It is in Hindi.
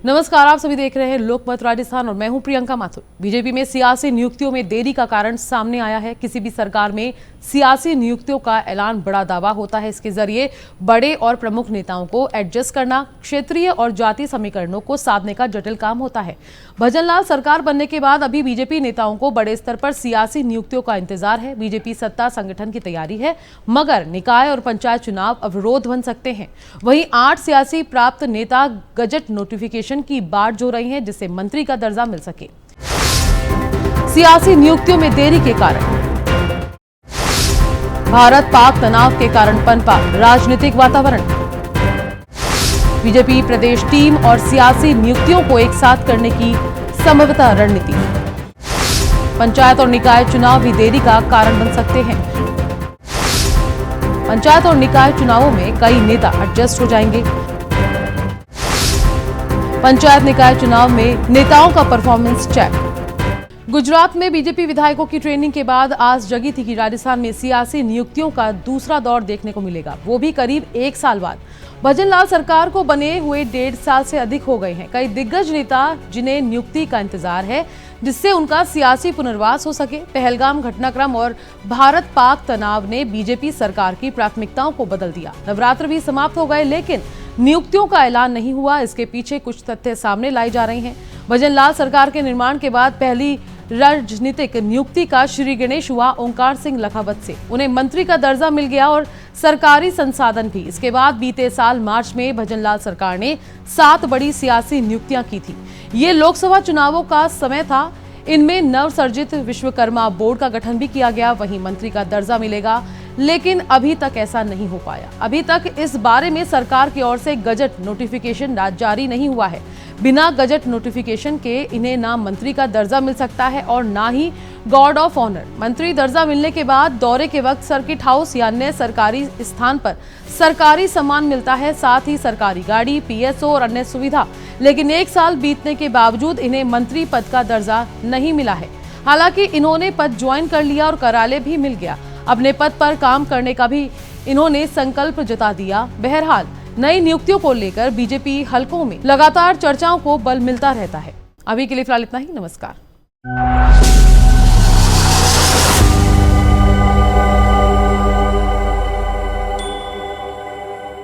नमस्कार, आप सभी देख रहे हैं लोकमत राजस्थान और मैं हूं प्रियंका माथुर। बीजेपी में सियासी नियुक्तियों में देरी का कारण सामने आया है। किसी भी सरकार में सियासी नियुक्तियों का ऐलान बड़ा दावा होता है। इसके जरिए बड़े और प्रमुख नेताओं को एडजस्ट करना, क्षेत्रीय और जातीय समीकरणों को साधने का जटिल काम होता है। भजनलाल सरकार बनने के बाद अभी बीजेपी नेताओं को बड़े स्तर पर सियासी नियुक्तियों का इंतजार है। बीजेपी सत्ता संगठन की तैयारी है, मगर निकाय और पंचायत चुनाव अवरोध बन सकते हैं। वहीं 8 सियासी प्राप्त नेता गजट नोटिफिकेशन की बाट जो रही हैं, जिससे मंत्री का दर्जा मिल सके। सियासी नियुक्तियों में देरी के कारण भारत पाक तनाव के कारण पनपा राजनीतिक वातावरण। बीजेपी प्रदेश टीम और सियासी नियुक्तियों को एक साथ करने की संभवतः रणनीति। पंचायत और निकाय चुनाव भी देरी का कारण बन सकते हैं। पंचायत और निकाय चुनावों में कई नेता एडजस्ट हो जाएंगे। पंचायत निकाय चुनाव में नेताओं का परफॉर्मेंस चेक। गुजरात में बीजेपी विधायकों की ट्रेनिंग के बाद आस जगी थी कि राजस्थान में सियासी नियुक्तियों का दूसरा दौर देखने को मिलेगा, वो भी करीब 1 साल बाद। भजनलाल सरकार को बने हुए 1.5 साल से अधिक हो गए हैं। कई दिग्गज नेता जिन्हें नियुक्ति का इंतजार है, जिससे उनका सियासी पुनर्वास हो सके। पहलगाम घटनाक्रम और भारत पाक तनाव ने बीजेपी सरकार की प्राथमिकताओं को बदल दिया। नवरात्र भी समाप्त हो गए, लेकिन नियुक्तियों का ऐलान नहीं हुआ। इसके पीछे कुछ तथ्य सामने लाई जा रहे हैं। भजनलाल सरकार के निर्माण के बाद पहली राजनीतिक नियुक्ति का श्री गणेश हुआ ओंकार सिंह लखावत से। उन्हें मंत्री का दर्जा मिल गया और सरकारी संसाधन भी। इसके बाद बीते साल मार्च में भजनलाल सरकार ने 7 बड़ी सियासी नियुक्तियां की थी। ये लोकसभा चुनावों का समय था। इनमें नवसर्जित विश्वकर्मा बोर्ड का गठन भी किया गया, वहीं मंत्री का दर्जा मिलेगा, लेकिन अभी तक ऐसा नहीं हो पाया। अभी तक इस बारे में सरकार की ओर से गजट नोटिफिकेशन जारी नहीं हुआ है। बिना गजट नोटिफिकेशन के इन्हें ना मंत्री का दर्जा मिल सकता है और ना ही गार्ड ऑफ ऑनर। मंत्री दर्जा मिलने के बाद दौरे के वक्त सर्किट हाउस या अन्य सरकारी स्थान पर सरकारी सम्मान मिलता है, साथ ही सरकारी गाड़ी, पीएसओ और अन्य सुविधा। लेकिन 1 साल बीतने के बावजूद इन्हें मंत्री पद का दर्जा नहीं मिला है। हालांकि इन्होंने पद ज्वाइन कर लिया और कार्यालय भी मिल गया। अपने पद पर काम करने का भी इन्होंने संकल्प जता दिया। बहरहाल नई नियुक्तियों को लेकर बीजेपी हलकों में लगातार चर्चाओं को बल मिलता रहता है। अभी के लिए फिलहाल इतना ही। नमस्कार।